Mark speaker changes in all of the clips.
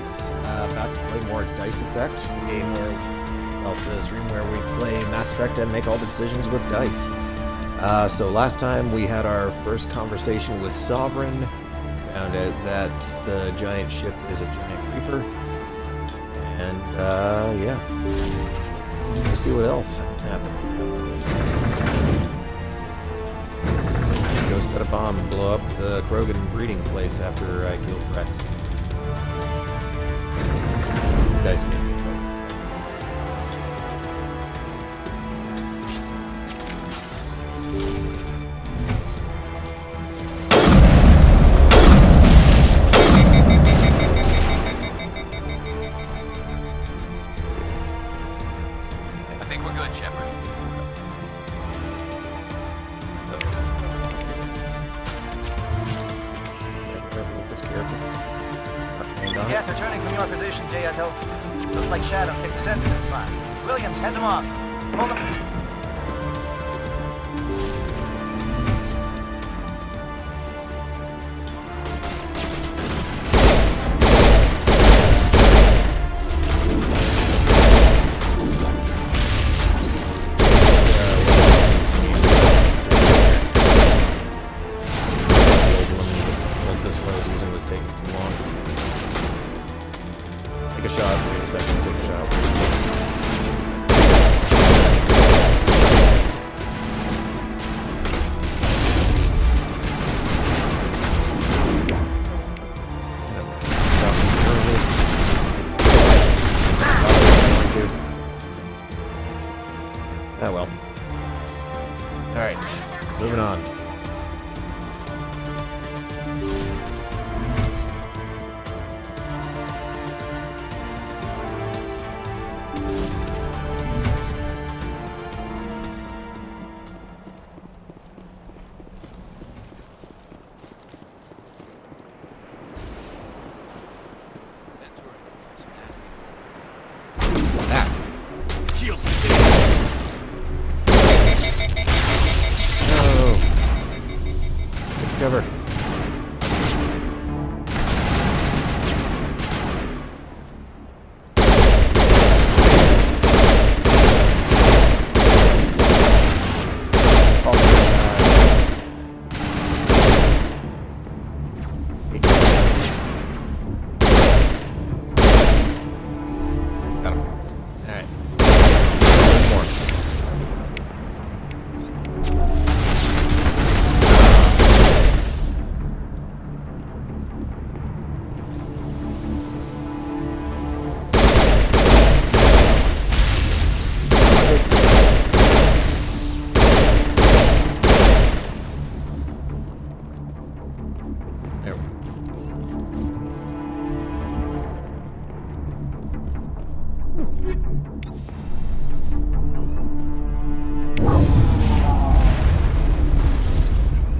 Speaker 1: Alex, about to play more Dice Effect, the game where, well, the stream where we play Mass Effect and make all the decisions with dice. So last time we had our first conversation with Sovereign, found out that the giant ship is a giant reaper, and yeah, let's see what else happened. Go set a bomb and blow up the Krogan breeding place after I killed Rex. Dice game.
Speaker 2: I think we're good, Shepard.
Speaker 1: Careful with this character.
Speaker 3: Geth returning from your position, Jayato. Looks like Shadow kicked a sense in this spot. Williams, head them off. Hold them.
Speaker 1: Take a shot, wait a second, take a shot. Oh well. Alright, moving on. Cover. Got him. Alright. More.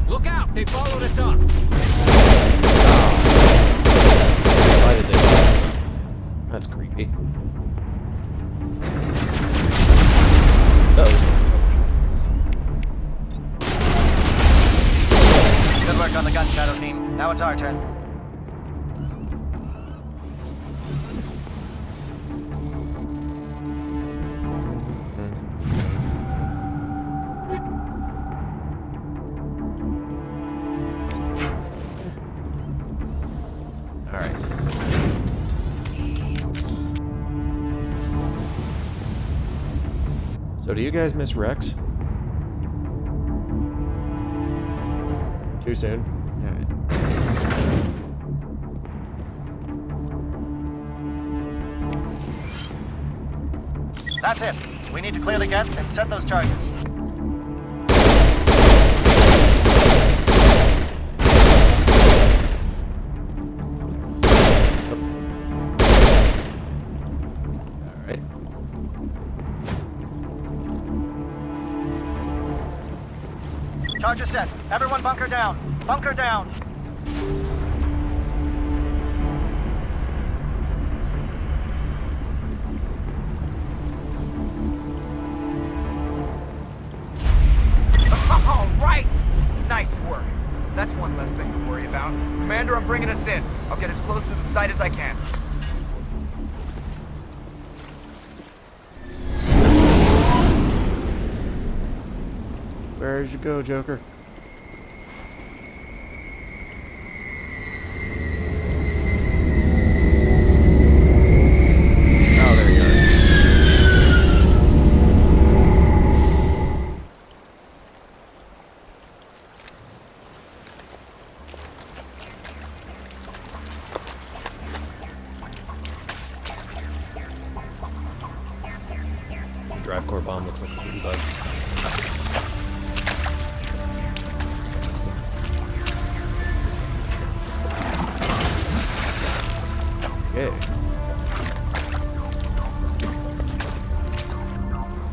Speaker 2: Look out! They followed us up!
Speaker 1: Why did they do that? That's creepy. Uh-oh.
Speaker 3: Good work on the gun, Shadow team. Now it's our turn.
Speaker 1: Alright. So do you guys miss Rex? Too soon? Alright.
Speaker 3: That's it. We need to clear the Geth and set those charges.
Speaker 1: Alright.
Speaker 3: Charges set. Everyone bunker down. Bunker down.
Speaker 4: All right! Nice work. That's one less thing to worry about. Commander, I'm bringing us in. I'll get as close to the site as I can.
Speaker 1: Where you go, Joker? Oh, there you are. Drive core bomb looks like a ladybug. Okay.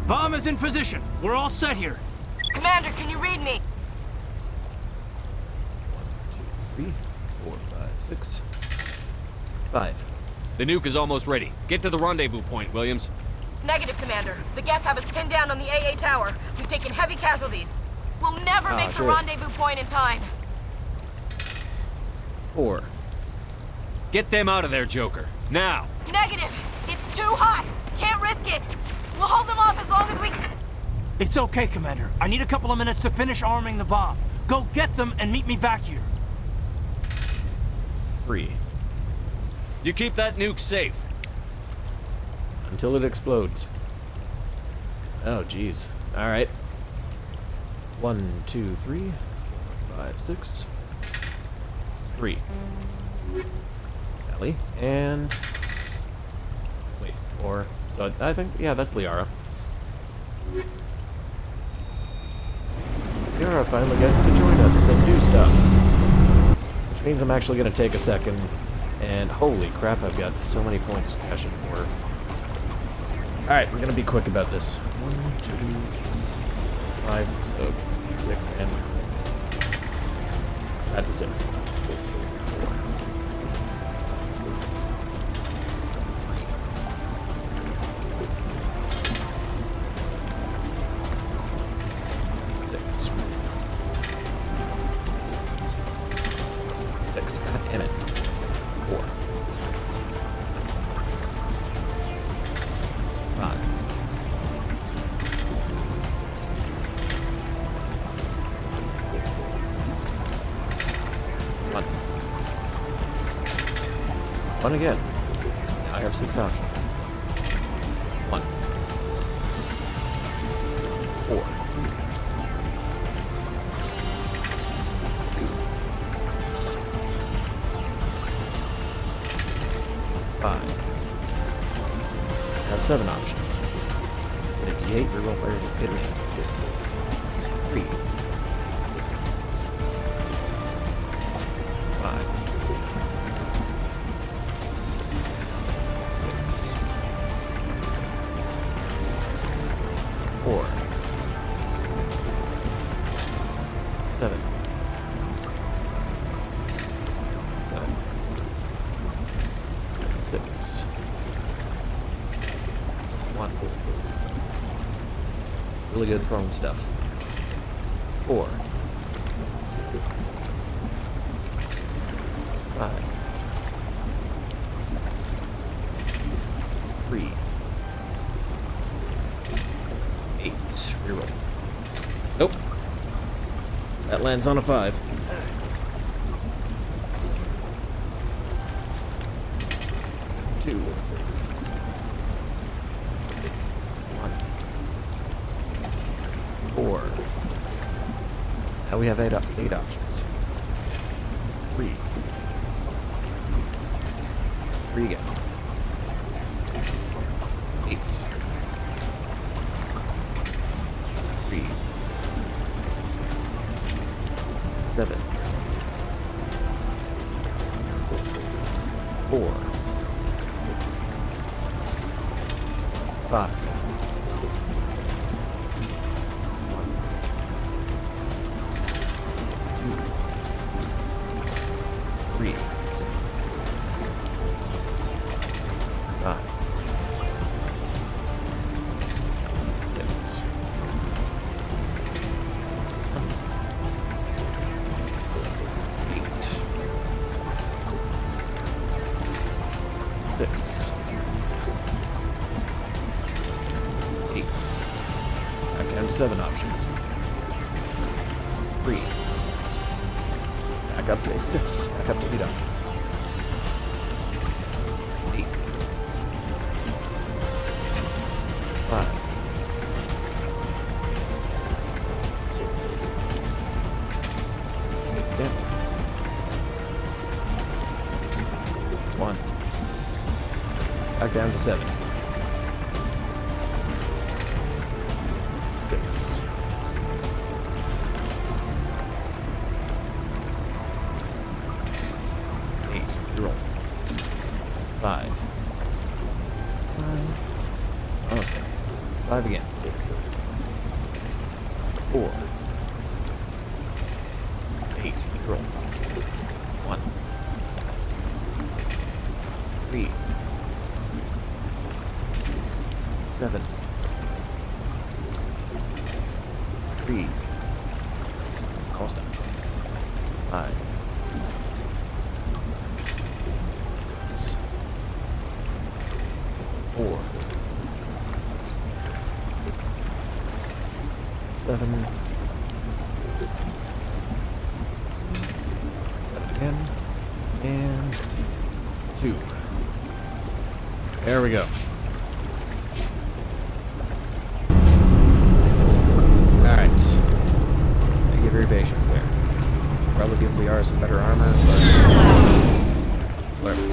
Speaker 4: Bomb is in position. We're all set here.
Speaker 5: Commander, can you read me?
Speaker 1: 1, 2, 3, 4, 5, 6, 5.
Speaker 2: The nuke is almost ready. Get to the rendezvous point, Williams.
Speaker 5: Negative, Commander. The Geth have us pinned down on the AA tower. We've taken heavy casualties. We'll never make the
Speaker 1: shit.
Speaker 5: rendezvous point in time.
Speaker 1: 4.
Speaker 2: Get them out of there, Joker. Now!
Speaker 5: Negative! It's too hot! Can't risk it! We'll hold them off as long as we...
Speaker 4: It's okay, Commander. I need a couple of minutes to finish arming the bomb. Go get them and meet me back here.
Speaker 1: 3.
Speaker 2: You keep that nuke safe.
Speaker 1: Until it explodes. Oh, jeez. Alright. 1, 2, 3, 4, 5, 6. 3. Ellie. And... wait, 4. So I think, yeah, that's Liara. Liara finally gets to join us and do stuff. Which means I'm actually going to take a second. And holy crap, I've got so many points to cash in for. Alright, we're going to be quick about this. 1, 2, 5, so 6, and... that's a 6. 6. God damn it. 4. 5. 6. 1. 1 again. Now I have 6 options. 1. 4. 5. I have 7 options. 58, reroll fire, hit me. 3. 5. 6. 4. 7. 7. 6. 1. Really good throwing stuff. 4. 5. 3. 8. Reroll. Nope. That lands on a 5. 2. 1. Four. Now we have 8 options. 3. 3 again. 8. 3. 7. 4. 5. 3. 5. 6. 8. 6. 8. Back down to 7 options. 3. Back up to 8 options. 8. 5. 1. Back down to 7. 6. 8. Roll. 5. 5. Almost there. 5 again. 4. 8. Roll. 1. 3. 7. 3. Almost done. 5. 6. 4. 7. 7 again. And 2. There we go. Alright. Thank you for your patience there. Should probably give Liara some better armor, but whatever.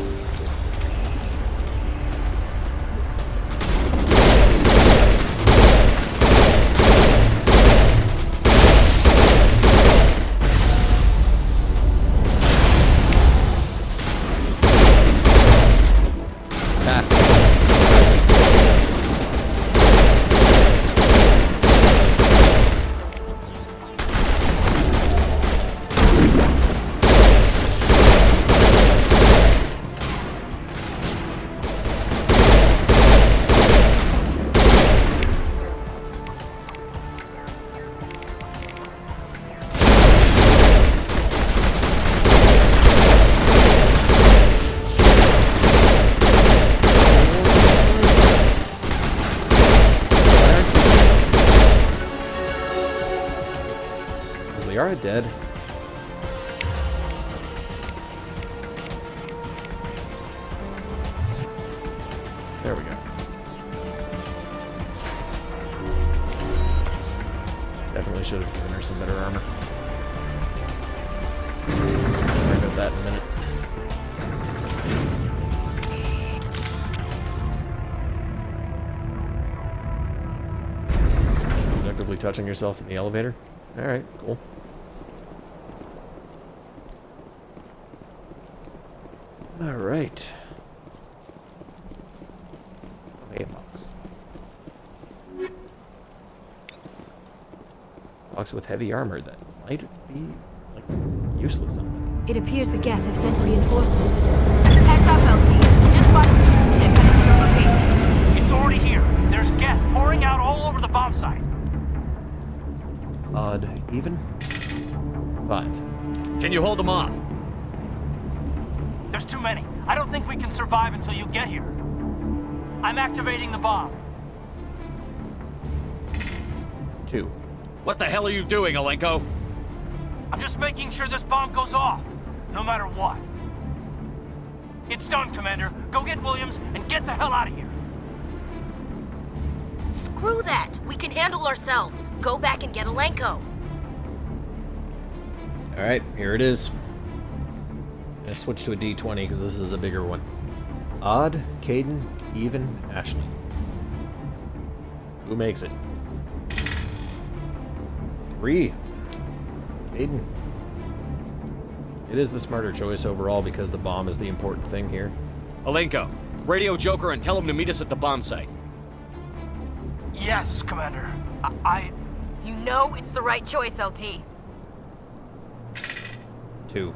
Speaker 1: Liara dead? There we go. Definitely should have given her some better armor. Worry about that in a minute. Productively touching yourself in the elevator? Alright, cool. Alright. Okay, box. Box with heavy armor that might be, like, useless on it.
Speaker 6: It appears the Geth have sent reinforcements.
Speaker 5: Heads up, LT. We just spotted a troop ship headed to your location.
Speaker 4: It's already here. There's Geth pouring out all over the bomb site.
Speaker 1: Odd, even? 5.
Speaker 2: Can you hold them off?
Speaker 4: There's too many. I don't think we can survive until you get here. I'm activating the bomb.
Speaker 1: 2.
Speaker 2: What the hell are you doing, Alenko?
Speaker 4: I'm just making sure this bomb goes off, no matter what. It's done, Commander. Go get Williams and get the hell out of here.
Speaker 5: Screw that. We can handle ourselves. Go back and get Alenko.
Speaker 1: Alright, here it is. I'm gonna switch to a D20 because this is a bigger one. Odd, Caden, even, Ashley. Who makes it? 3. Caden. It is the smarter choice overall because the bomb is the important thing here.
Speaker 2: Alenko, radio Joker and tell him to meet us at the bomb site.
Speaker 4: Yes, Commander.
Speaker 5: You know it's the right choice, LT.
Speaker 1: 2.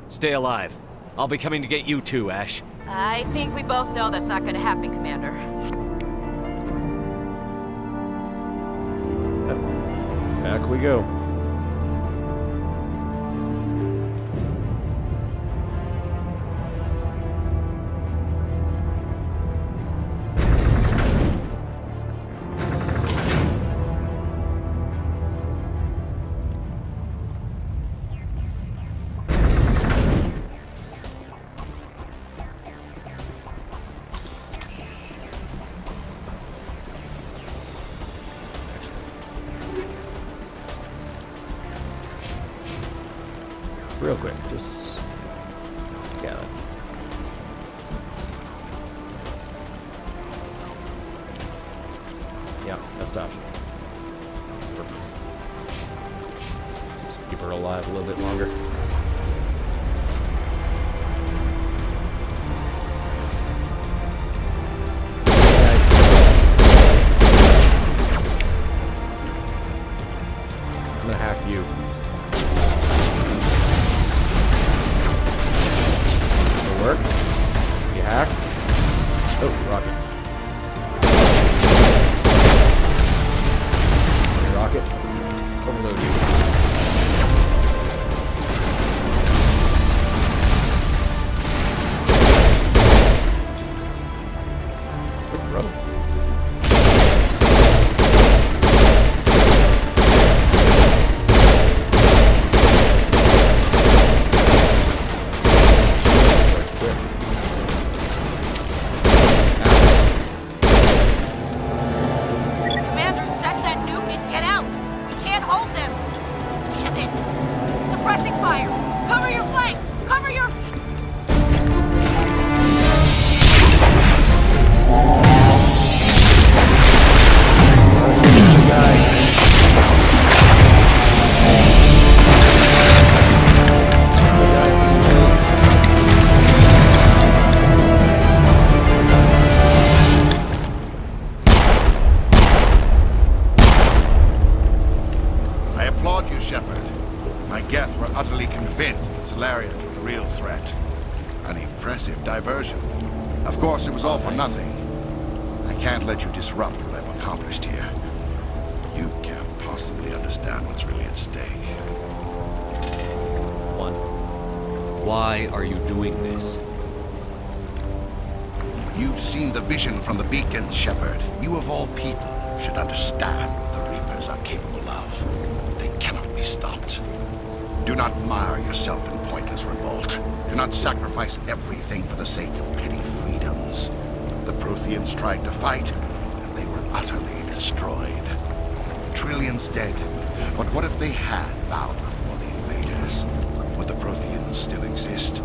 Speaker 2: Stay alive. I'll be coming to get you too, Ash.
Speaker 5: I think we both know that's not gonna happen, Commander.
Speaker 1: Back we go. Real quick, just... Yeah, that's... Yeah, best option. Perfect. Just keep her alive a little bit longer. I'm gonna hack you. It worked. You hacked. Oh, rockets. Any rockets? Overload you. Good throw.
Speaker 5: Commander, set that nuke and get out! We can't hold them! Damn it! Suppressing fire! Cover your flank! Cover your...
Speaker 7: I applaud you, Shepard. My Geth were utterly convinced the Solarians were the real threat. An impressive diversion. Of course, it was all for nothing. I can't let you disrupt what I've accomplished here. You can't possibly understand what's really at stake.
Speaker 1: One.
Speaker 2: Why are you doing this?
Speaker 7: You've seen the vision from the beacons, Shepard. You of all people should understand what the Reapers are capable of. They cannot be stopped. Do not mire yourself in pointless revolt. Do not sacrifice everything for the sake of petty freedoms. The Protheans tried to fight, and they were utterly destroyed. Trillions dead. But what if they had bowed before the invaders? Would the Protheans still exist?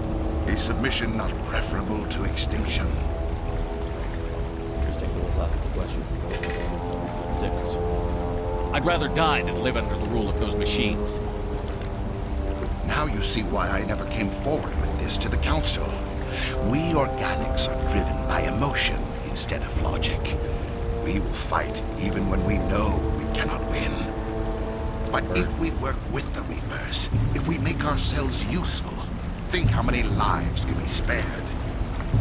Speaker 7: Is submission not preferable to extinction?
Speaker 1: Interesting philosophical question. 6.
Speaker 2: I'd rather die than live under the rule of those machines.
Speaker 7: Now you see why I never came forward with this to the Council. We organics are driven by emotion instead of logic. We will fight even when we know we cannot win. But if we work with the Reapers, if we make ourselves useful, think how many lives could be spared.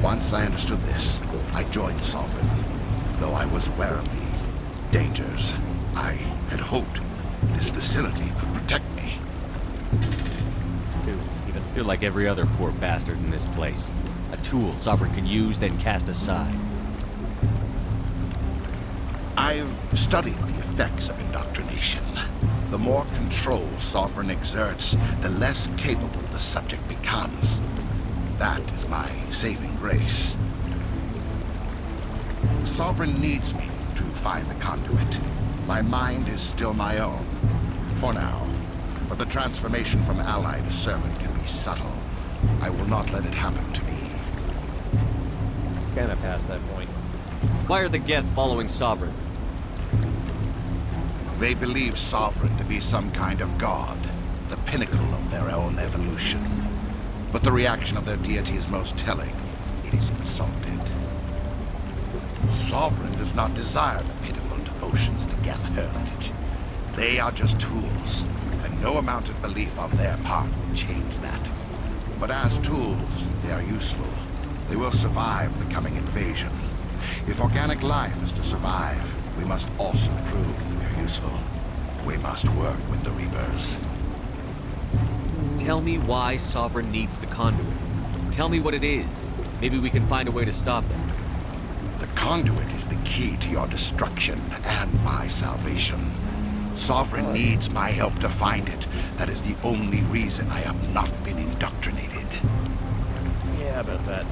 Speaker 7: Once I understood this, I joined Sovereign. Though I was aware of the dangers, I had hoped this facility could protect me.
Speaker 2: 2, even. You're like every other poor bastard in this place. A tool Sovereign can use, then cast aside.
Speaker 7: I've studied the effects of indoctrination. The more control Sovereign exerts, the less capable the subject becomes. That is my saving grace. Sovereign needs me to find the conduit. My mind is still my own, for now. But the transformation from ally to servant can be subtle. I will not let it happen to me.
Speaker 1: Kinda past that point.
Speaker 2: Why are the Geth following Sovereign?
Speaker 7: They believe Sovereign to be some kind of god, the pinnacle of their own evolution. But the reaction of their deity is most telling. It is insulted. Sovereign does not desire the pitiful devotions the Geth hurl at it. They are just tools, and no amount of belief on their part will change that. But as tools, they are useful. They will survive the coming invasion. If organic life is to survive, we must also prove we are useful. We must work with the Reapers.
Speaker 2: Tell me why Sovereign needs the conduit. Tell me what it is. Maybe we can find a way to stop them.
Speaker 7: The conduit is the key to your destruction and my salvation. Sovereign needs my help to find it. That is the only reason I have not been indoctrinated.
Speaker 1: Yeah, about that.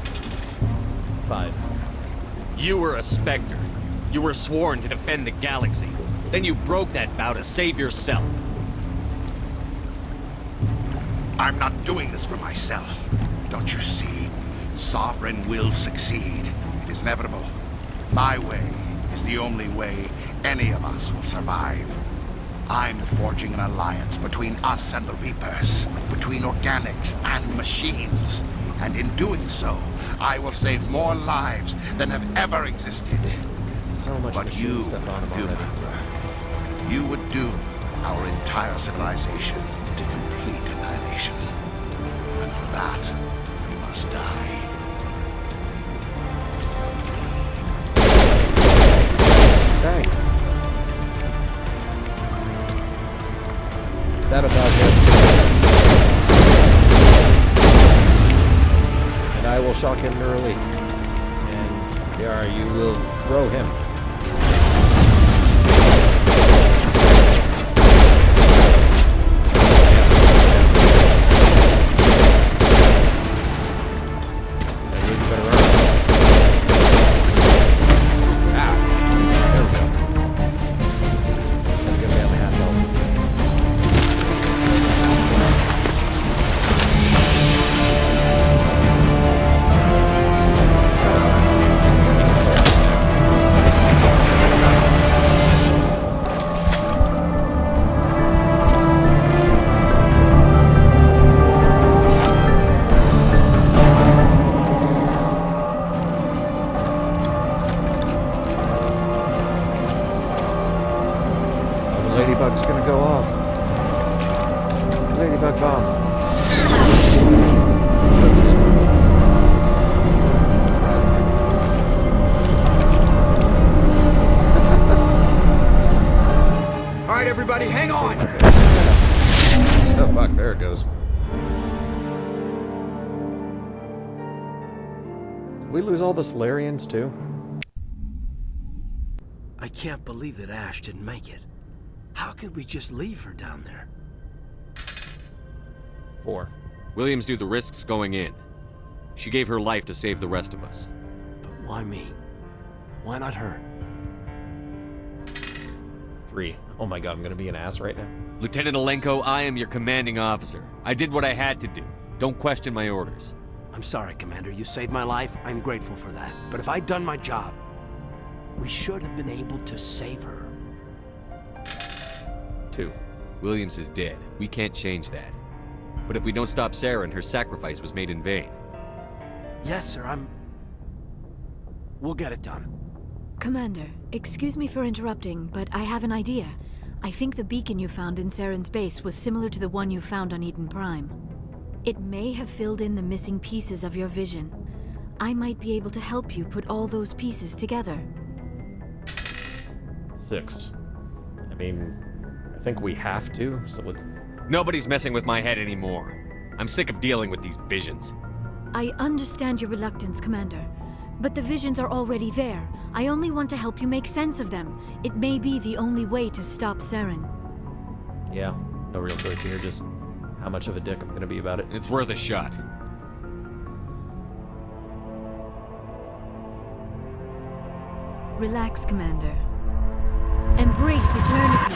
Speaker 1: 5.
Speaker 2: You were a Spectre. You were sworn to defend the galaxy. Then you broke that vow to save yourself.
Speaker 7: I'm not doing this for myself. Don't you see? Sovereign will succeed. It is inevitable. My way is the only way any of us will survive. I'm forging an alliance between us and the Reapers, between organics and machines. And in doing so, I will save more lives than have ever existed.
Speaker 1: So much
Speaker 7: But
Speaker 1: machine
Speaker 7: you
Speaker 1: stuff on
Speaker 7: would
Speaker 1: them
Speaker 7: do
Speaker 1: already.
Speaker 7: my work. You would doom our entire civilization to complete annihilation. And for that, you must die.
Speaker 1: Okay. Is that about it? And I will shock him early. And Yara, you will throw him. Ladybug's gonna go off. Ladybug bomb.
Speaker 8: All right, everybody, hang on!
Speaker 1: Oh fuck, there it goes. Did we lose all the Solarians too?
Speaker 8: I can't believe that Ash didn't make it. How could we just leave her down there?
Speaker 1: 4.
Speaker 2: Williams knew the risks going in. She gave her life to save the rest of us.
Speaker 8: But why me? Why not her?
Speaker 1: 3. Oh my god, I'm gonna be an ass right now.
Speaker 2: Lieutenant Alenko, I am your commanding officer. I did what I had to do. Don't question my orders.
Speaker 8: I'm sorry, Commander. You saved my life. I'm grateful for that. But if I'd done my job, we should have been able to save her.
Speaker 1: 2.
Speaker 2: Williams is dead. We can't change that. But if we don't stop Saren, her sacrifice was made in vain.
Speaker 8: Yes, sir, We'll get it done.
Speaker 6: Commander, excuse me for interrupting, but I have an idea. I think the beacon you found in Saren's base was similar to the one you found on Eden Prime. It may have filled in the missing pieces of your vision. I might be able to help you put all those pieces together.
Speaker 1: 6. I mean, I think we have to, so let's...
Speaker 2: Nobody's messing with my head anymore. I'm sick of dealing with these visions.
Speaker 6: I understand your reluctance, Commander. But the visions are already there. I only want to help you make sense of them. It may be the only way to stop Saren.
Speaker 1: Yeah, no real choice here, just how much of a dick I'm gonna be about it.
Speaker 2: It's worth a shot.
Speaker 6: Relax, Commander. Embrace eternity.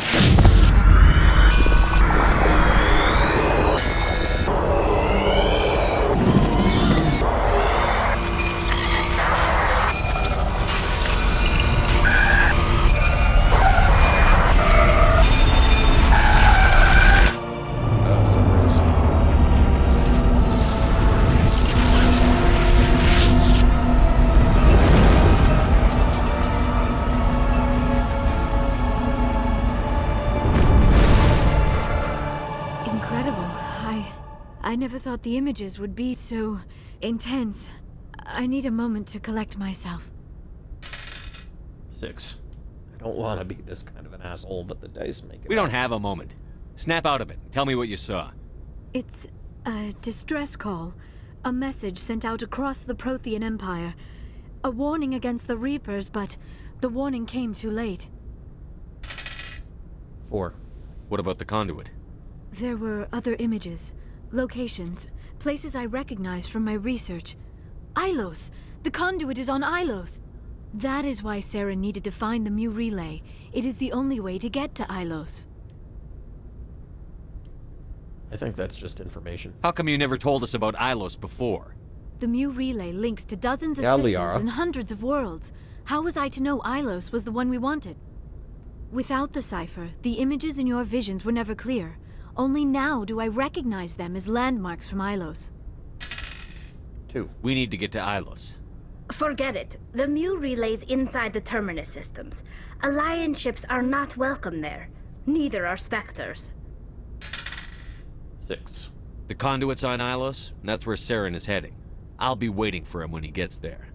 Speaker 6: I never thought the images would be so intense. I need a moment to collect myself.
Speaker 1: 6. I don't want to be this kind of an asshole, but the dice make it.
Speaker 2: We don't have a moment. Snap out of it. Tell me what you saw.
Speaker 6: It's a distress call. A message sent out across the Prothean Empire. A warning against the Reapers, but the warning came too late.
Speaker 1: 4.
Speaker 2: What about the conduit?
Speaker 6: There were other images. Locations, places I recognize from my research. Ilos! The conduit is on Ilos! That is why Saren needed to find the Mu relay. It is the only way to get to Ilos.
Speaker 1: I think that's just information.
Speaker 2: How come you never told us about Ilos before?
Speaker 6: The Mu relay links to dozens of
Speaker 1: Yeah,
Speaker 6: systems
Speaker 1: Liara.
Speaker 6: and hundreds of worlds. How was I to know Ilos was the one we wanted? Without the cipher, the images in your visions were never clear. Only now do I recognize them as landmarks from Ilos.
Speaker 1: 2.
Speaker 2: We need to get to Ilos.
Speaker 9: Forget it. The Mu relay's inside the Terminus systems. Alliance ships are not welcome there. Neither are Spectres.
Speaker 1: 6.
Speaker 2: The conduit's on Ilos, and that's where Saren is heading. I'll be waiting for him when he gets there.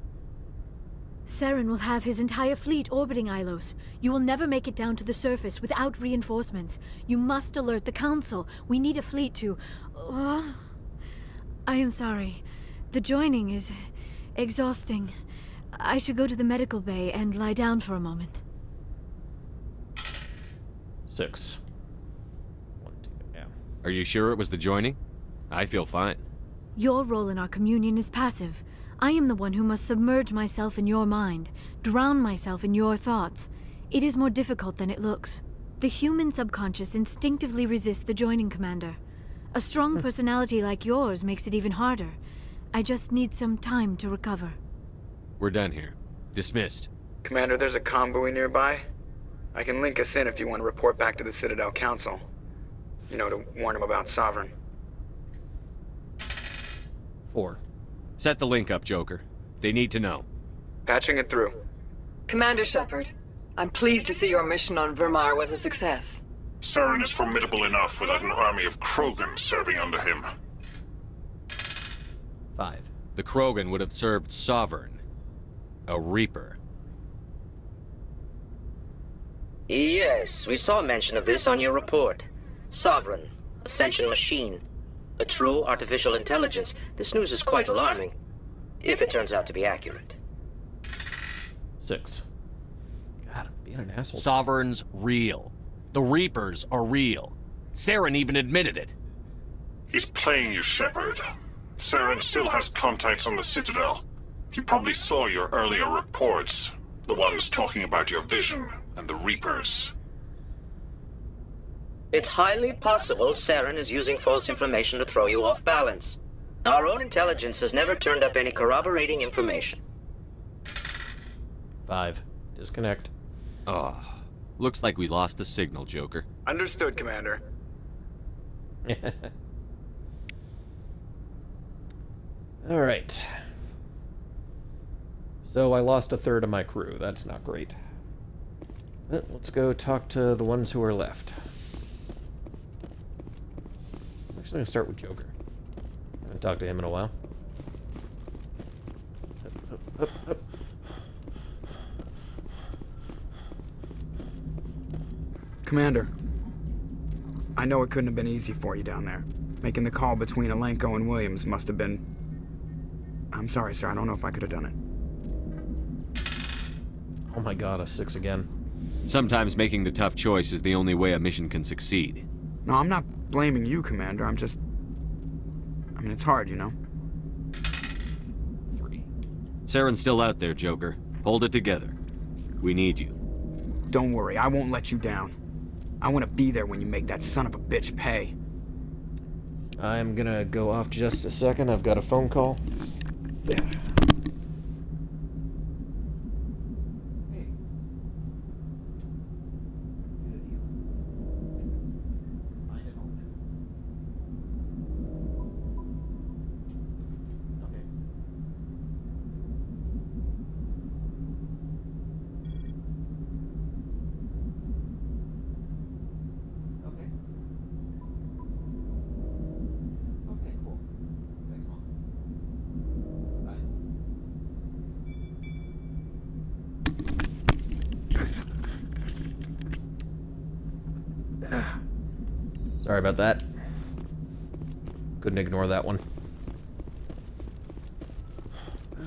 Speaker 6: Saren will have his entire fleet orbiting Ilos. You will never make it down to the surface without reinforcements. You must alert the Council. We need a fleet to... I am sorry. The joining is exhausting. I should go to the medical bay and lie down for a moment.
Speaker 1: 6. 1, 2, yeah.
Speaker 2: Are you sure it was the joining? I feel fine.
Speaker 6: Your role in our communion is passive. I am the one who must submerge myself in your mind, drown myself in your thoughts. It is more difficult than it looks. The human subconscious instinctively resists the joining, Commander. A strong personality like yours makes it even harder. I just need some time to recover.
Speaker 2: We're done here. Dismissed.
Speaker 10: Commander, there's a convoy nearby. I can link us in if you want to report back to the Citadel Council. You know, to warn them about Sovereign.
Speaker 1: 4.
Speaker 2: Set the link up, Joker. They need to know.
Speaker 10: Patching it through.
Speaker 11: Commander Shepard, I'm pleased to see your mission on Virmire was a success.
Speaker 12: Saren is formidable enough without an army of Krogan serving under him.
Speaker 1: 5.
Speaker 2: The Krogan would have served Sovereign. A Reaper.
Speaker 13: Yes, we saw mention of this on your report. Sovereign, Ascension machine. A true artificial intelligence. This news is quite alarming, if it turns out to be accurate.
Speaker 1: 6. God, I'm being an asshole.
Speaker 2: Sovereign's real. The Reapers are real. Saren even admitted it.
Speaker 12: He's playing you, Shepard. Saren still has contacts on the Citadel. He probably saw your earlier reports. The ones talking about your vision and the Reapers.
Speaker 13: It's highly possible Saren is using false information to throw you off balance. Our own intelligence has never turned up any corroborating information.
Speaker 1: 5. Disconnect.
Speaker 2: Oh, looks like we lost the signal, Joker.
Speaker 10: Understood, Commander.
Speaker 1: Alright. So I lost a third of my crew. That's not great. But let's go talk to the ones who are left. I'm actually going to start with Joker. I haven't talked to him in a while. Up.
Speaker 10: Commander, I know it couldn't have been easy for you down there. Making the call between Alenko and Williams must have been... I'm sorry, sir. I don't know if I could have done it.
Speaker 1: Oh my god, a 6 again.
Speaker 2: Sometimes making the tough choice is the only way a mission can succeed.
Speaker 10: No, I'm not blaming you, Commander. I'm just... I mean, it's hard, you know?
Speaker 1: 3.
Speaker 2: Saren's still out there, Joker. Hold it together. We need you.
Speaker 10: Don't worry, I won't let you down. I want to be there when you make that son of a bitch pay.
Speaker 1: I'm gonna go off just a second. I've got a phone call. Yeah. Sorry about that. Couldn't ignore that one.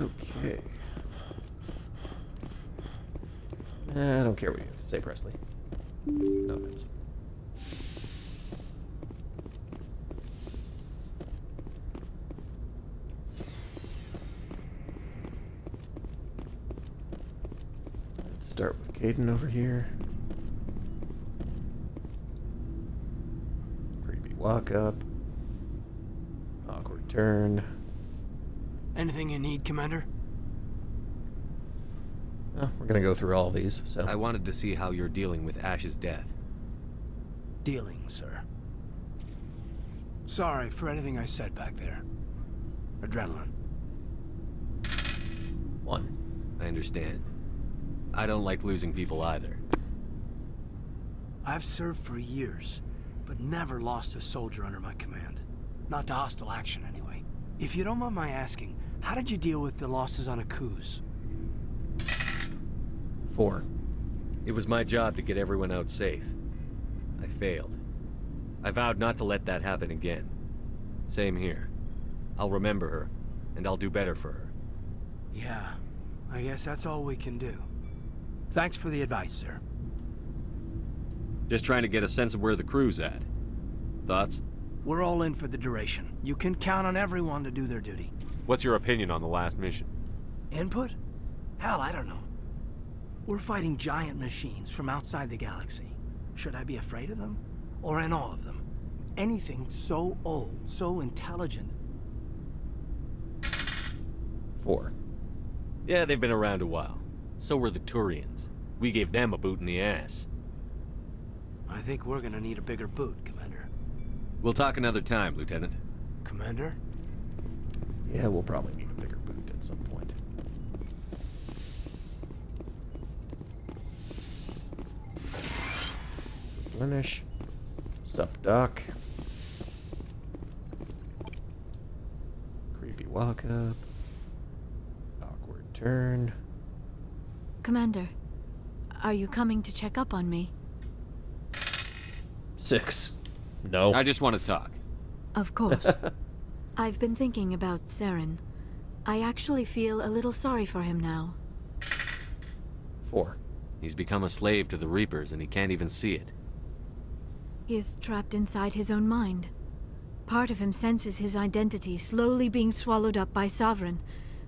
Speaker 1: Okay. I don't care what you have to say, Presley. No offense. Let's start with Caden over here. Walk up. turn.
Speaker 8: Anything you need, Commander?
Speaker 1: Oh, we're gonna go through all these, so.
Speaker 2: I wanted to see how you're dealing with Ash's death.
Speaker 8: Dealing, sir. Sorry for anything I said back there. Adrenaline.
Speaker 1: 1.
Speaker 2: I understand. I don't like losing people either.
Speaker 8: I've served for years, but never lost a soldier under my command. Not to hostile action, anyway. If you don't mind my asking, how did you deal with the losses on Akuz?
Speaker 1: 4.
Speaker 2: It was my job to get everyone out safe. I failed. I vowed not to let that happen again. Same here. I'll remember her, and I'll do better for her.
Speaker 8: Yeah, I guess that's all we can do. Thanks for the advice, sir.
Speaker 2: Just trying to get a sense of where the crew's at. Thoughts?
Speaker 8: We're all in for the duration. You can count on everyone to do their duty.
Speaker 2: What's your opinion on the last mission?
Speaker 8: Input? Hell, I don't know. We're fighting giant machines from outside the galaxy. Should I be afraid of them? Or in awe of them? Anything so old, so intelligent.
Speaker 1: 4.
Speaker 2: Yeah, they've been around a while. So were the Turians. We gave them a boot in the ass.
Speaker 8: I think we're gonna need a bigger boot, Commander.
Speaker 2: We'll talk another time, Lieutenant.
Speaker 8: Commander?
Speaker 1: Yeah, we'll probably need a bigger boot at some point. Replenish. Sup, Doc. Creepy walk up. Awkward turn.
Speaker 6: Commander, are you coming to check up on me?
Speaker 1: 6. No.
Speaker 2: I just want to talk.
Speaker 6: Of course. I've been thinking about Saren. I actually feel a little sorry for him now.
Speaker 1: 4.
Speaker 2: He's become a slave to the Reapers, and he can't even see it.
Speaker 6: He is trapped inside his own mind. Part of him senses his identity slowly being swallowed up by Sovereign,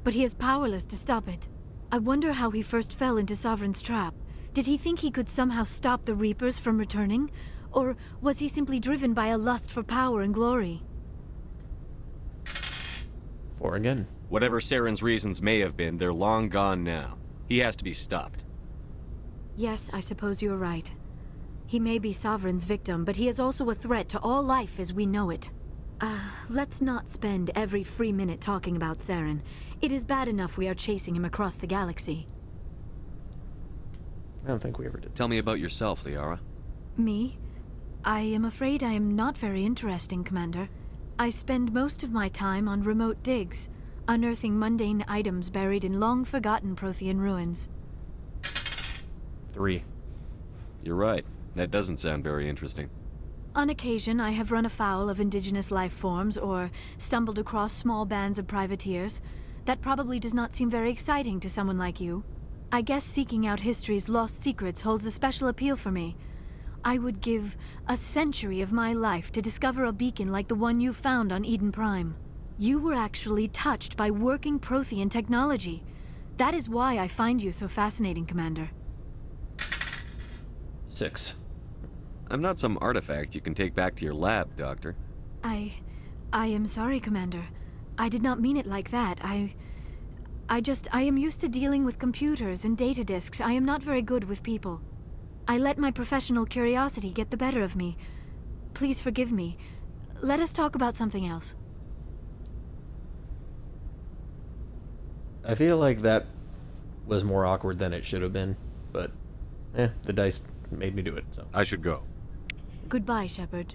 Speaker 6: but he is powerless to stop it. I wonder how he first fell into Sovereign's trap. Did he think he could somehow stop the Reapers from returning? Or was he simply driven by a lust for power and glory?
Speaker 1: 4 again.
Speaker 2: Whatever Saren's reasons may have been, they're long gone now. He has to be stopped.
Speaker 6: Yes, I suppose you're right. He may be Sovereign's victim, but he is also a threat to all life as we know it. Let's not spend every free minute talking about Saren. It is bad enough we are chasing him across the galaxy.
Speaker 1: I don't think we ever did.
Speaker 2: Tell me about yourself, Liara.
Speaker 6: Me? I am afraid I am not very interesting, Commander. I spend most of my time on remote digs, unearthing mundane items buried in long-forgotten Prothean ruins.
Speaker 1: 3.
Speaker 2: You're right. That doesn't sound very interesting.
Speaker 6: On occasion, I have run afoul of indigenous life forms or stumbled across small bands of privateers. That probably does not seem very exciting to someone like you. I guess seeking out history's lost secrets holds a special appeal for me. I would give a century of my life to discover a beacon like the one you found on Eden Prime. You were actually touched by working Prothean technology. That is why I find you so fascinating, Commander.
Speaker 1: 6.
Speaker 2: I'm not some artifact you can take back to your lab, Doctor.
Speaker 6: I am sorry, Commander. I did not mean it like that. I am used to dealing with computers and data disks. I am not very good with people. I let my professional curiosity get the better of me. Please forgive me. Let us talk about something else.
Speaker 1: I feel like that was more awkward than it should have been, but the dice made me do it, so.
Speaker 2: I should go.
Speaker 6: Goodbye, Shepard.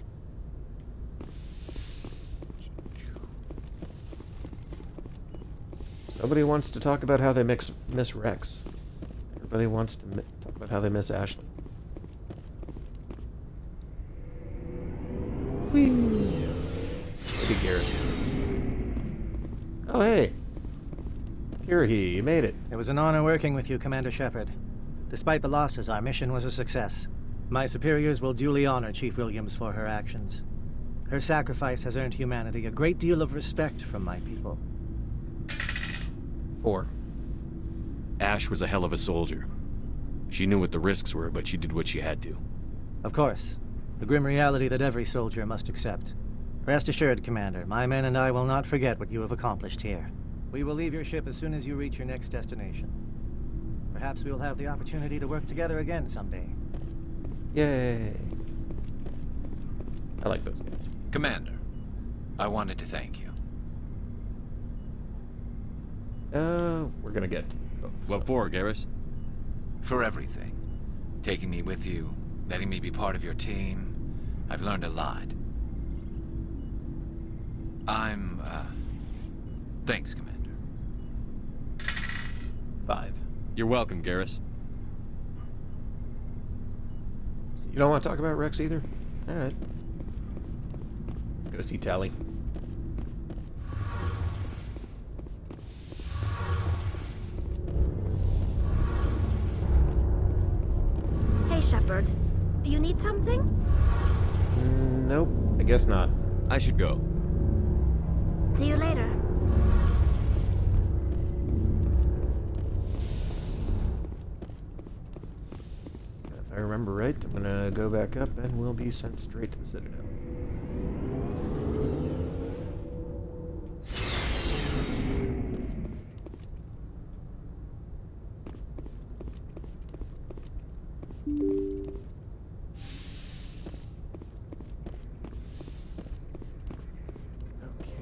Speaker 1: Nobody wants to talk about how they miss Rex. Everybody wants to talk about how they miss Ashley. Whee! Maybe Garrison. Oh, hey. Kirhi, you made it.
Speaker 3: It was an honor working with you, Commander Shepard. Despite the losses, our mission was a success. My superiors will duly honor Chief Williams for her actions. Her sacrifice has earned humanity a great deal of respect from my people.
Speaker 1: 4.
Speaker 2: Ash was a hell of a soldier. She knew what the risks were, but she did what she had to.
Speaker 3: Of course. The grim reality that every soldier must accept. Rest assured, Commander, my men and I will not forget what you have accomplished here. We will leave your ship as soon as you reach your next destination. Perhaps we will have the opportunity to work together again someday.
Speaker 1: Yay. I like those guys.
Speaker 14: Commander, I wanted to thank you.
Speaker 1: We're gonna get both.
Speaker 2: What for, Garrus?
Speaker 14: For everything. Taking me with you, letting me be part of your team. I've learned a lot. Thanks, Commander.
Speaker 1: 5.
Speaker 2: You're welcome, Garrus.
Speaker 1: So you don't want to talk about Rex either? Alright. Let's go see Tally.
Speaker 9: Hey, Shepard. Do you need something?
Speaker 1: Nope, I guess not.
Speaker 2: I should go.
Speaker 9: See you later.
Speaker 1: If I remember right, I'm gonna go back up and we'll be sent straight to the Citadel.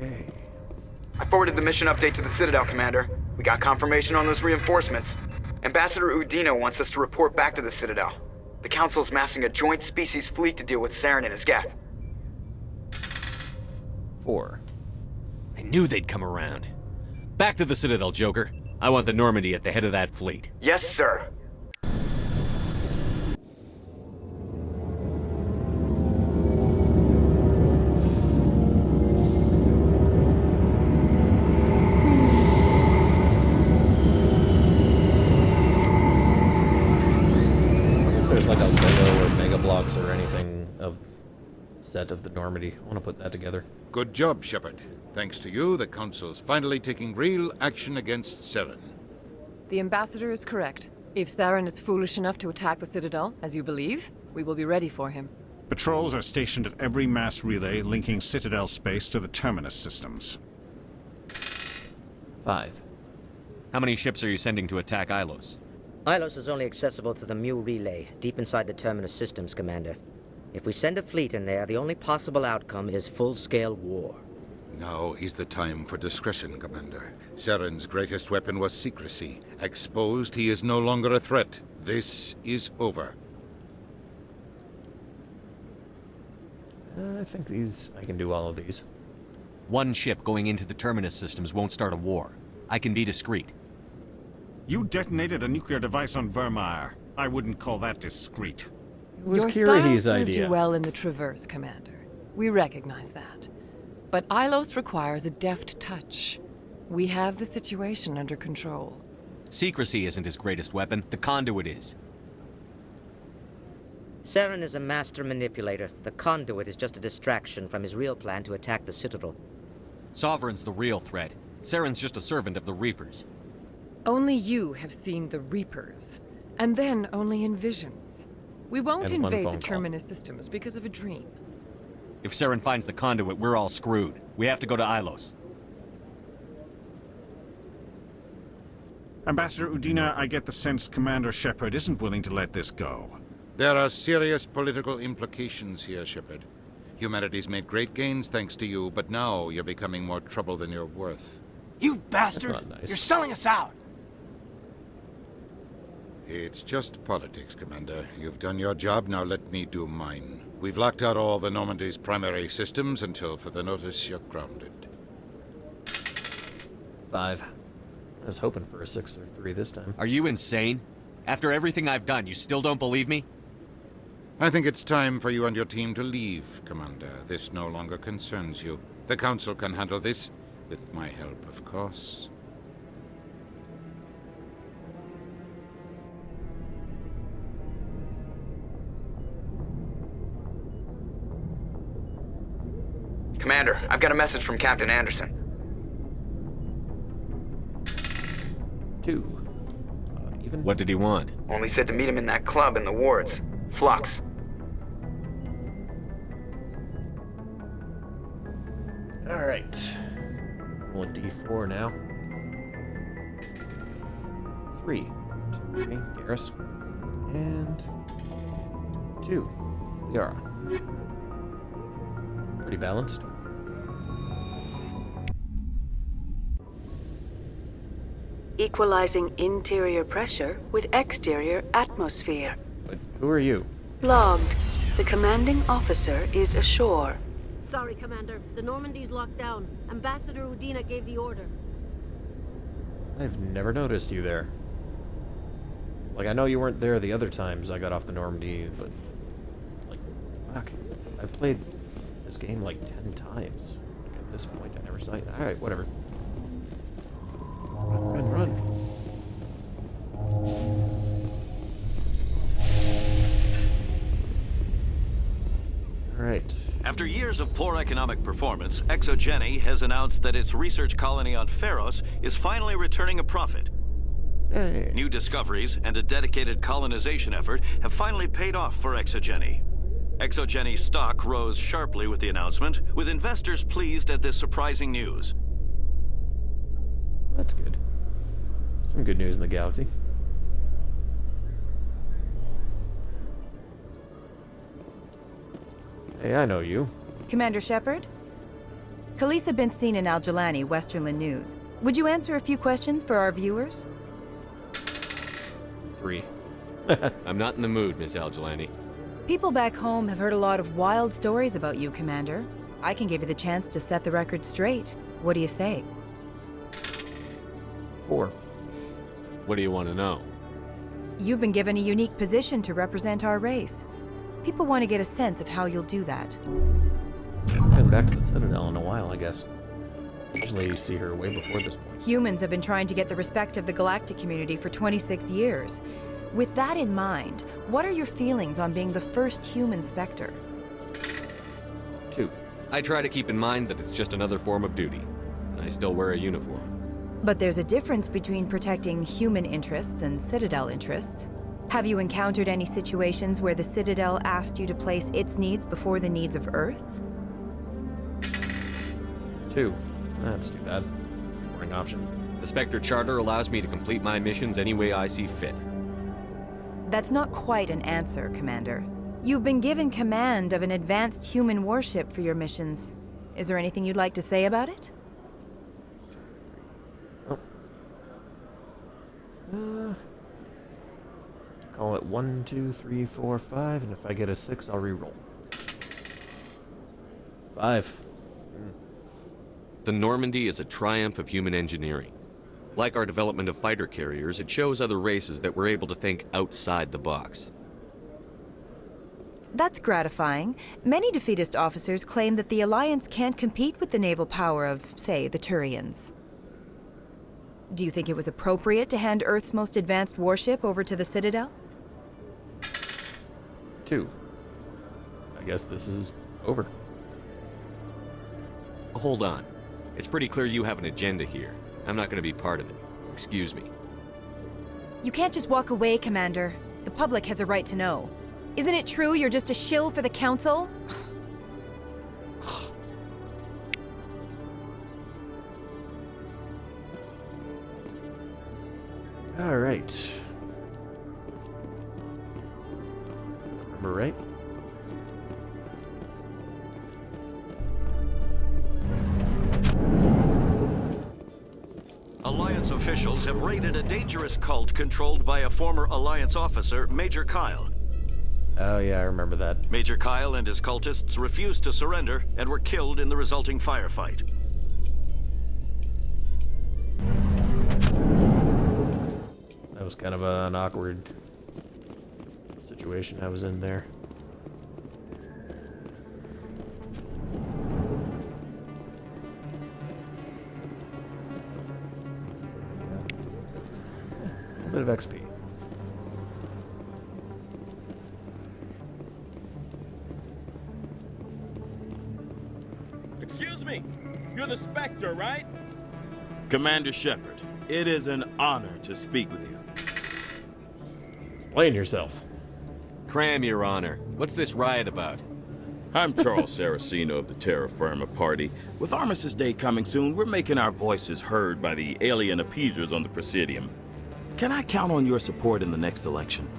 Speaker 1: Okay.
Speaker 10: I forwarded the mission update to the Citadel, Commander. We got confirmation on those reinforcements. Ambassador Udina wants us to report back to the Citadel. The Council's massing a joint species fleet to deal with Saren and his Geth.
Speaker 1: 4.
Speaker 2: I knew they'd come around. Back to the Citadel, Joker. I want the Normandy at the head of that fleet.
Speaker 10: Yes, sir.
Speaker 1: There's like a Lego or Mega Blocks or anything of set of the Normandy. I want to put that together.
Speaker 7: Good job, Shepard. Thanks to you, the Council's finally taking real action against Saren.
Speaker 11: The Ambassador is correct. If Saren is foolish enough to attack the Citadel, as you believe, we will be ready for him.
Speaker 12: Patrols are stationed at every mass relay linking Citadel space to the Terminus systems.
Speaker 1: 5.
Speaker 2: How many ships are you sending to attack Ilos?
Speaker 13: Ilos is only accessible to the Mu relay, deep inside the Terminus systems, Commander. If we send a fleet in there, the only possible outcome is full-scale war.
Speaker 7: Now is the time for discretion, Commander. Saren's greatest weapon was secrecy. Exposed, he is no longer a threat. This is over.
Speaker 1: I think I can do all of these.
Speaker 2: One ship going into the Terminus systems won't start a war. I can be discreet.
Speaker 12: You detonated a nuclear device on Virmire. I wouldn't call that discreet.
Speaker 1: It was
Speaker 11: Your
Speaker 1: Kirahi's
Speaker 11: style served
Speaker 1: idea.
Speaker 11: you well in the Traverse, Commander. We recognize that. But Ilos requires a deft touch. We have the situation under control.
Speaker 2: Secrecy isn't his greatest weapon. The conduit is.
Speaker 13: Saren is a master manipulator. The conduit is just a distraction from his real plan to attack the Citadel.
Speaker 2: Sovereign's the real threat. Saren's just a servant of the Reapers.
Speaker 11: Only you have seen the Reapers, and then only in visions. We won't
Speaker 1: And one
Speaker 11: invade the
Speaker 1: phone call.
Speaker 11: Terminus systems because of a dream.
Speaker 2: If Saren finds the conduit, we're all screwed. We have to go to Ilos.
Speaker 12: Ambassador Udina, I get the sense Commander Shepard isn't willing to let this go.
Speaker 7: There are serious political implications here, Shepard. Humanity's made great gains thanks to you, but now you're becoming more trouble than you're worth.
Speaker 8: You bastard!
Speaker 1: That's not nice.
Speaker 8: You're selling us out!
Speaker 7: It's just politics, Commander. You've done your job, now let me do mine. We've locked out all the Normandy's primary systems until further notice you're grounded.
Speaker 1: 5. I was hoping for a 6 or 3 this time.
Speaker 2: Are you insane? After everything I've done, you still don't believe me?
Speaker 7: I think it's time for you and your team to leave, Commander. This no longer concerns you. The Council can handle this, with my help, of course.
Speaker 10: Commander, I've got a message from Captain Anderson.
Speaker 1: 2. Even?
Speaker 2: What did he want?
Speaker 10: Only said to meet him in that club in the wards. Flux.
Speaker 1: Alright. Roll a d4 now. 3. Okay, Garrus. And 2. Yara. Pretty balanced.
Speaker 15: Equalizing interior pressure with exterior atmosphere.
Speaker 1: But who are you?
Speaker 15: Logged. The commanding officer is ashore.
Speaker 16: Sorry, Commander. The Normandy's locked down. Ambassador Udina gave the order.
Speaker 1: I've never noticed you there. Like, I know you weren't there the other times I got off the Normandy, but... Like, fuck. I've played this game like 10 times. At this point, I never saw you. Alright, whatever. Run, run. Alright.
Speaker 17: After years of poor economic performance, ExoGeni has announced that its research colony on Pharos is finally returning a profit.
Speaker 1: Hey.
Speaker 17: New discoveries and a dedicated colonization effort have finally paid off for ExoGeni. ExoGeni's stock rose sharply with the announcement, with investors pleased at this surprising news.
Speaker 1: That's good. Some good news in the galaxy. Hey, I know you.
Speaker 18: Commander Shepard? Khaleesa been seen in Al-Jalani, Westerland News. Would you answer a few questions for our viewers?
Speaker 1: 3.
Speaker 2: I'm not in the mood, Miss Al-Jalani.
Speaker 18: People back home have heard a lot of wild stories about you, Commander. I can give you the chance to set the record straight. What do you say?
Speaker 1: 4.
Speaker 2: What do you want to know?
Speaker 18: You've been given a unique position to represent our race. People want to get a sense of how you'll do that.
Speaker 1: I haven't been back to the Citadel in a while, I guess. Usually you see her way before this point.
Speaker 18: Humans have been trying to get the respect of the galactic community for 26 years. With that in mind, what are your feelings on being the first human Spectre?
Speaker 1: 2.
Speaker 2: I try to keep in mind that it's just another form of duty. I still wear a uniform.
Speaker 18: But there's a difference between protecting human interests and Citadel interests. Have you encountered any situations where the Citadel asked you to place its needs before the needs of Earth?
Speaker 1: 2. That's too bad. Boring option.
Speaker 2: The Spectre Charter allows me to complete my missions any way I see fit.
Speaker 18: That's not quite an answer, Commander. You've been given command of an advanced human warship for your missions. Is there anything you'd like to say about it?
Speaker 1: Call it 1, 2, 3, 4, 5, and if I get a 6, I'll reroll. 5.
Speaker 2: The Normandy is a triumph of human engineering. Like our development of fighter carriers, it shows other races that we're able to think outside the box.
Speaker 18: That's gratifying. Many defeatist officers claim that the Alliance can't compete with the naval power of, say, the Turians. Do you think it was appropriate to hand Earth's most advanced warship over to the Citadel?
Speaker 1: 2. I guess this is over.
Speaker 2: Hold on. It's pretty clear you have an agenda here. I'm not going to be part of it. Excuse me.
Speaker 18: You can't just walk away, Commander. The public has a right to know. Isn't it true you're just a shill for the Council?
Speaker 1: All right. Remember right?
Speaker 17: Alliance officials have raided a dangerous cult controlled by a former Alliance officer, Major Kyle.
Speaker 1: Oh yeah, I remember that.
Speaker 17: Major Kyle and his cultists refused to surrender and were killed in the resulting firefight.
Speaker 1: That was kind of an awkward situation I was in there. A bit of XP.
Speaker 19: Excuse me, you're the Spectre, right? Commander Shepard, it is an honor to speak with you.
Speaker 1: Explain yourself.
Speaker 2: Cram, Your Honor. What's this riot about?
Speaker 19: I'm Charles Saraceno of the Terra Firma Party. With Armistice Day coming soon, we're making our voices heard by the alien appeasers on the Presidium. Can I count on your support in the next election?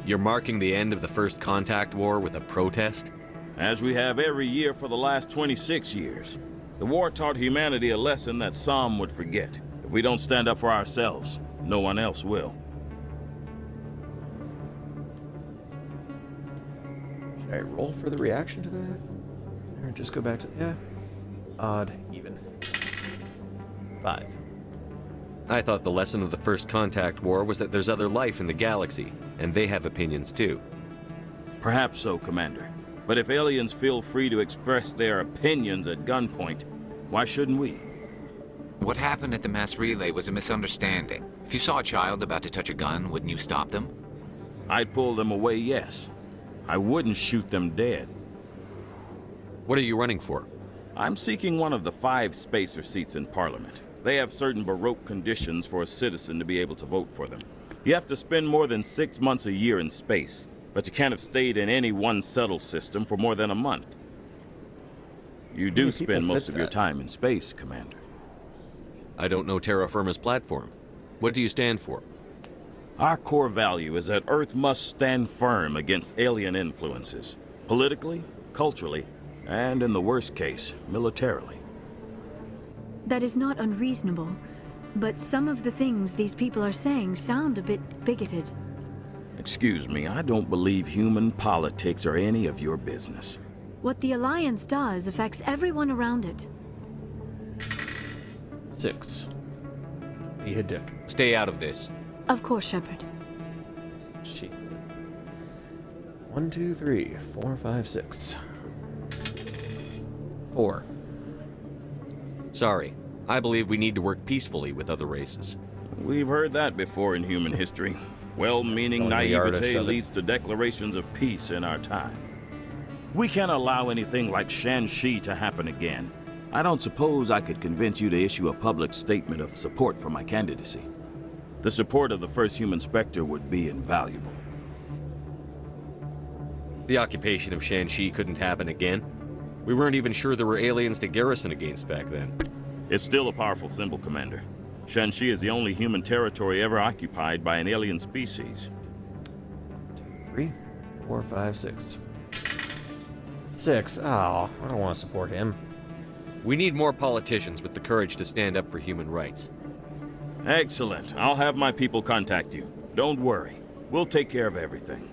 Speaker 2: You're marking the end of the First Contact War with a protest?
Speaker 19: As we have every year for the last 26 years. The war taught humanity a lesson that some would forget. If we don't stand up for ourselves, no one else will.
Speaker 1: Should I roll for the reaction to that? Or just go back to, yeah. Odd, even. 5.
Speaker 2: I thought the lesson of the First Contact War was that there's other life in the galaxy, and they have opinions too.
Speaker 19: Perhaps so, Commander. But if aliens feel free to express their opinions at gunpoint, why shouldn't we?
Speaker 14: What happened at the mass relay was a misunderstanding. If you saw a child about to touch a gun, wouldn't you stop them?
Speaker 19: I'd pull them away, yes. I wouldn't shoot them dead.
Speaker 2: What are you running for?
Speaker 19: I'm seeking one of the 5 spacer seats in Parliament. They have certain Baroque conditions for a citizen to be able to vote for them. You have to spend more than 6 months a year in space, but you can't have stayed in any one settled system for more than a month. You do spend most of your time in space, Commander.
Speaker 2: I don't know Terra Firma's platform. What do you stand for?
Speaker 19: Our core value is that Earth must stand firm against alien influences, politically, culturally, and in the worst case, militarily.
Speaker 6: That is not unreasonable, but some of the things these people are saying sound a bit bigoted.
Speaker 19: Excuse me, I don't believe human politics are any of your business.
Speaker 6: What the Alliance does affects everyone around it.
Speaker 1: 6. Be a dick.
Speaker 2: Stay out of this.
Speaker 6: Of course, Shepard.
Speaker 1: Jesus. 1, 2, 3, 4, 5, 6. 4.
Speaker 2: Sorry. I believe we need to work peacefully with other races.
Speaker 19: We've heard that before in human history. Well-meaning naivete leads to declarations of peace in our time. We can't allow anything like Shan-Shi to happen again. I don't suppose I could convince you to issue a public statement of support for my candidacy. The support of the first human Spectre would be invaluable.
Speaker 2: The occupation of Shan-Shi couldn't happen again. We weren't even sure there were aliens to garrison against back then.
Speaker 19: It's still a powerful symbol, Commander. Shan-Shi is the only human territory ever occupied by an alien species.
Speaker 1: 3, 4, 5, 6. 6. Oh, I don't want to support him.
Speaker 2: We need more politicians with the courage to stand up for human rights.
Speaker 19: Excellent. I'll have my people contact you. Don't worry. We'll take care of everything.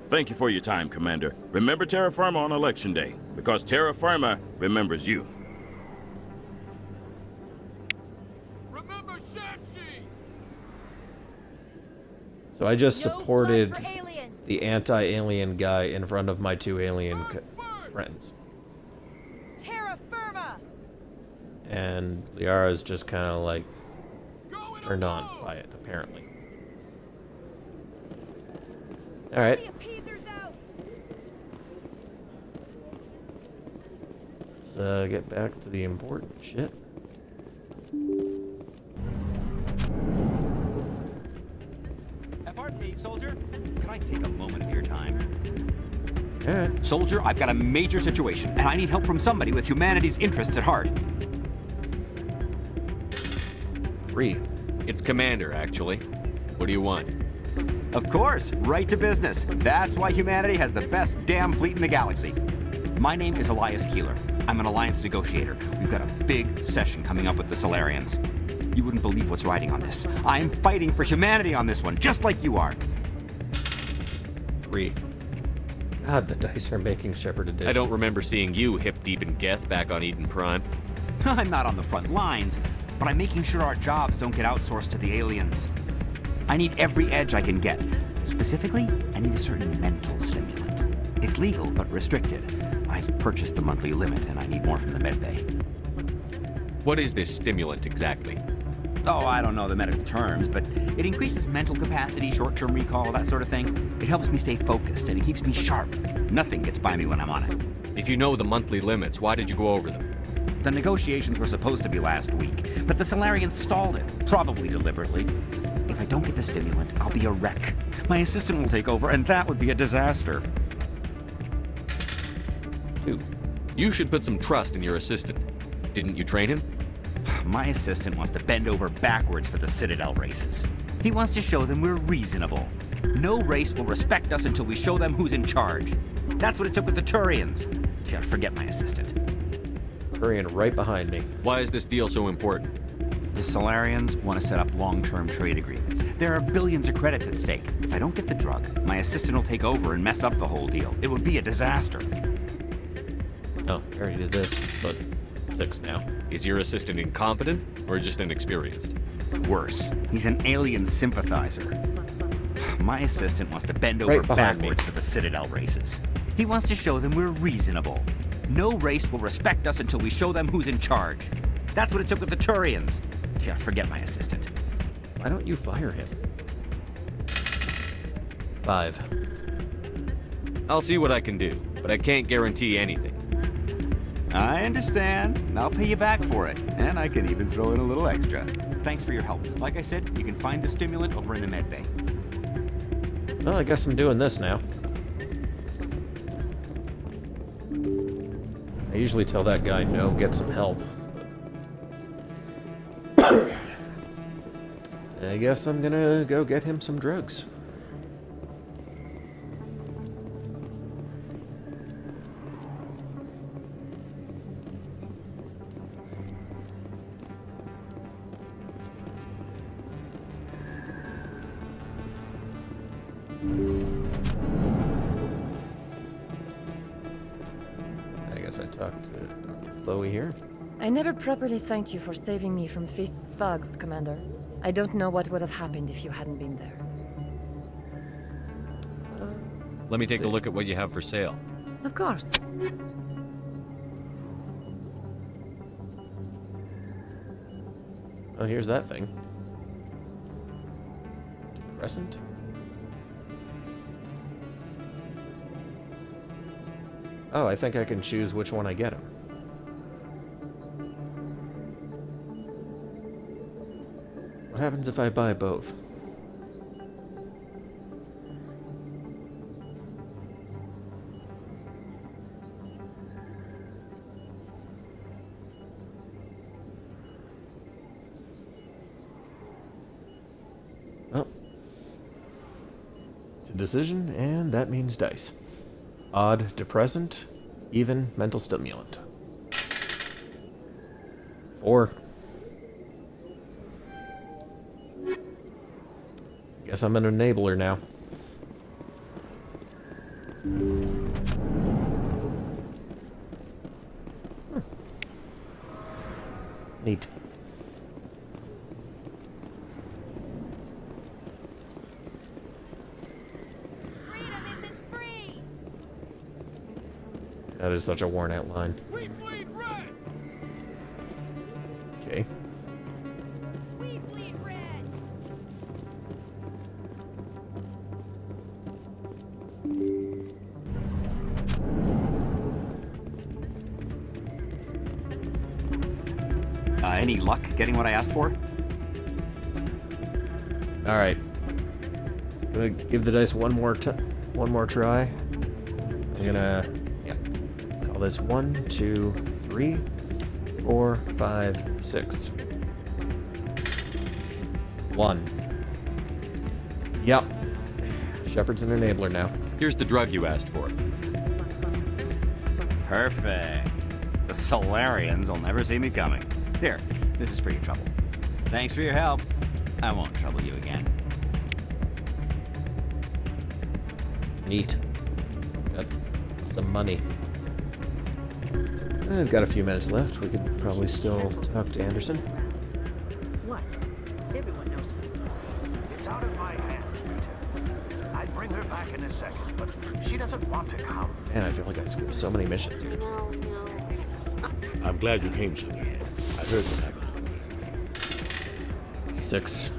Speaker 19: Thank you for your time, Commander. Remember Terra Firma on Election Day, because Terra Firma remembers you.
Speaker 4: Remember Shan-Shi!
Speaker 1: So I just supported the anti-alien guy in front of my 2 alien friends.
Speaker 5: Terra Firma!
Speaker 1: And Liara's just kind of like turned on by it, apparently. Alright. Let's get back to the important shit.
Speaker 20: Pardon me, soldier. Could I take a moment of your time?
Speaker 1: Alright.
Speaker 20: Soldier, I've got a major situation, and I need help from somebody with humanity's interests at heart.
Speaker 1: 3.
Speaker 2: It's Commander, actually. What do you want?
Speaker 20: Of course, right to business. That's why humanity has the best damn fleet in the galaxy. My name is Elias Keeler. I'm an Alliance negotiator. We've got a big session coming up with the Solarians. You wouldn't believe what's riding on this. I'm fighting for humanity on this one, just like you are.
Speaker 1: 3. God, the dice are making Shepard a dick.
Speaker 2: I don't remember seeing you hip deep in Geth back on Eden Prime.
Speaker 20: I'm not on the front lines, but I'm making sure our jobs don't get outsourced to the aliens. I need every edge I can get. Specifically, I need a certain mental stimulant. It's legal, but restricted. I've purchased the monthly limit, and I need more from the medbay.
Speaker 2: What is this stimulant exactly?
Speaker 20: Oh, I don't know the medical terms, but it increases mental capacity, short-term recall, that sort of thing. It helps me stay focused, and it keeps me sharp. Nothing gets by me when I'm on it.
Speaker 2: If you know the monthly limits, why did you go over them?
Speaker 20: The negotiations were supposed to be last week, but the Solarians stalled it, probably deliberately. If I don't get the stimulant, I'll be a wreck. My assistant will take over, and that would be a disaster.
Speaker 1: 2.
Speaker 2: You should put some trust in your assistant. Didn't you train him?
Speaker 20: My assistant wants to bend over backwards for the Citadel races. He wants to show them we're reasonable. No race will respect us until we show them who's in charge. That's what it took with the Turians. Yeah, forget my assistant.
Speaker 1: Turian right behind me.
Speaker 2: Why is this deal so important?
Speaker 20: The Solarians want to set up long-term trade agreements. There are billions of credits at stake. If I don't get the drug, my assistant will take over and mess up the whole deal. It would be a disaster.
Speaker 1: Oh, I already did this, but 6 now.
Speaker 2: Is your assistant incompetent or just inexperienced?
Speaker 20: Worse, he's an alien sympathizer. My assistant wants to bend over
Speaker 1: Right behind
Speaker 20: backwards for the Citadel races. He wants to show them we're reasonable. No race will respect us until we show them who's in charge. That's what it took with the Turians. Yeah, forget my assistant.
Speaker 1: Why don't you fire him? 5.
Speaker 2: I'll see what I can do, but I can't guarantee anything.
Speaker 20: I understand. I'll pay you back for it. And I can even throw in a little extra. Thanks for your help. Like I said, you can find the stimulant over in the med bay.
Speaker 1: Well, I guess I'm doing this now. I usually tell that guy no, get some help. I guess I'm gonna go get him some drugs. I guess I talked to Chloe here.
Speaker 11: I never properly thanked you for saving me from Feast's thugs, Commander. I don't know what would have happened if you hadn't been there.
Speaker 2: Let me take a look at what you have for sale.
Speaker 11: Of course.
Speaker 1: Oh, here's that thing. Depressant? Oh, I think I can choose which one I get him. What happens if I buy both? Oh. It's a decision, and that means dice. Odd depressant, even mental stimulant. 4. Guess I'm an enabler now. Neat. That is such a worn out line. Okay.
Speaker 20: Any luck getting what I asked for?
Speaker 1: All right. I'm gonna give the dice one more try. I'm gonna call this 1, 2, 3, 4, 5, 6. 1. Yep. Shepard's an enabler now.
Speaker 2: Here's the drug you asked for.
Speaker 20: Perfect. The Solarians will never see me coming. Here, this is for your trouble. Thanks for your help. I won't trouble you again.
Speaker 1: Neat. Got some money. I've got a few minutes left. We could probably still talk to Anderson.
Speaker 8: What? Everyone knows me.
Speaker 21: It's out of my hands, Peter. I'd bring her back in a second, but she doesn't want to come.
Speaker 1: Man, I feel like I skipped so many missions here.
Speaker 22: I'm glad you came, Shepard. I heard what happened.
Speaker 1: 6.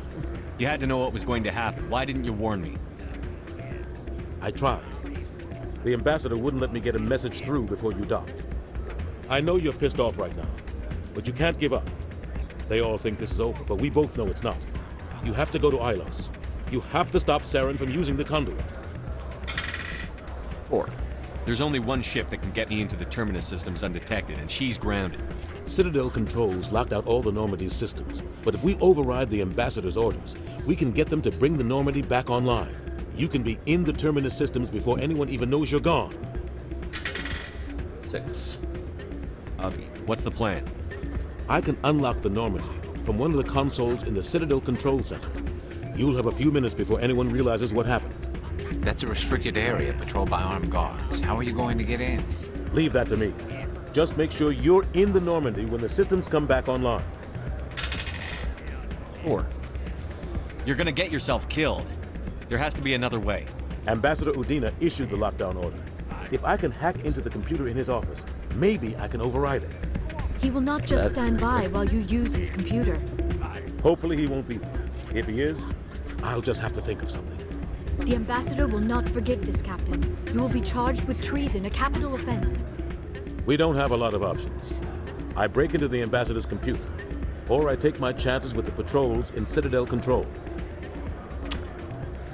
Speaker 2: You had to know what was going to happen. Why didn't you warn me?
Speaker 22: I tried. The ambassador wouldn't let me get a message through before you docked. I know you're pissed off right now, but you can't give up. They all think this is over, but we both know it's not. You have to go to Ilos. You have to stop Saren from using the conduit.
Speaker 1: 4.
Speaker 2: There's only one ship that can get me into the Terminus systems undetected, and she's grounded.
Speaker 22: Citadel controls locked out all the Normandy's systems, but if we override the Ambassador's orders, we can get them to bring the Normandy back online. You can be in the Terminus systems before anyone even knows you're gone.
Speaker 1: 6.
Speaker 2: What's the plan?
Speaker 22: I can unlock the Normandy from one of the consoles in the Citadel Control Center. You'll have a few minutes before anyone realizes what happened.
Speaker 14: That's a restricted area patrolled by armed guards. How are you going to get in?
Speaker 22: Leave that to me. Just make sure you're in the Normandy when the systems come back online.
Speaker 1: 4.
Speaker 2: You're gonna get yourself killed. There has to be another way.
Speaker 22: Ambassador Udina issued the lockdown order. If I can hack into the computer in his office, maybe I can override it.
Speaker 6: He will not just stand by while you use his computer.
Speaker 22: Hopefully he won't be there. If he is, I'll just have to think of something.
Speaker 6: The Ambassador will not forgive this, Captain. You will be charged with treason, a capital offense.
Speaker 22: We don't have a lot of options. I break into the Ambassador's computer, or I take my chances with the patrols in Citadel Control.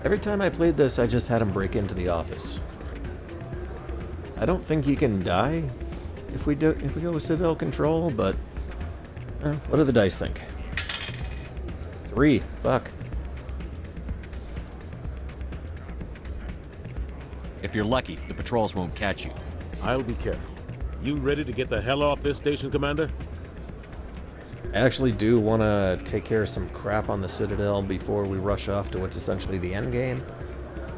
Speaker 1: Every time I played this, I just had him break into the office. I don't think he can die if we go with Citadel Control, but what do the dice think? 3. Fuck.
Speaker 2: If you're lucky, the patrols won't catch you.
Speaker 22: I'll be careful. You ready to get the hell off this station, Commander?
Speaker 1: I actually do want to take care of some crap on the Citadel before we rush off to what's essentially the end game.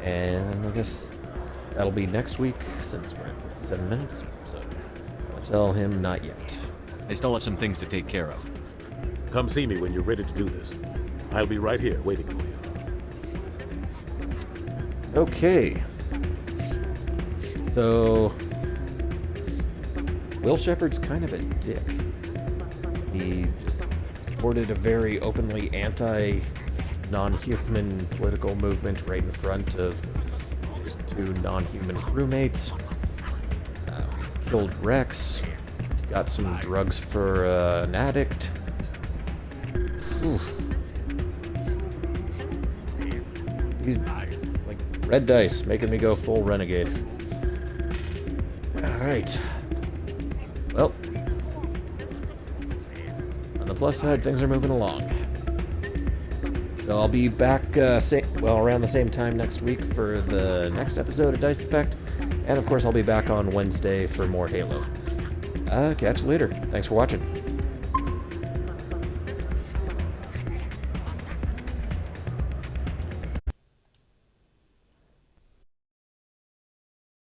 Speaker 1: And I guess that'll be next week, since we're at 57 minutes. So I'll tell him not yet.
Speaker 2: I still have some things to take care of.
Speaker 22: Come see me when you're ready to do this. I'll be right here waiting for you.
Speaker 1: Okay. So Will Shepard's kind of a dick. He just supported a very openly anti-non-human political movement right in front of his 2 non-human crewmates. Killed Rex. Got some drugs for an addict. Oof. He's like red dice, making me go full renegade. Alright. Well, on the plus side, things are moving along. So I'll be back around the same time next week for the next episode of Dice Effect. And of course, I'll be back on Wednesday for more Halo. Catch you later. Thanks for watching.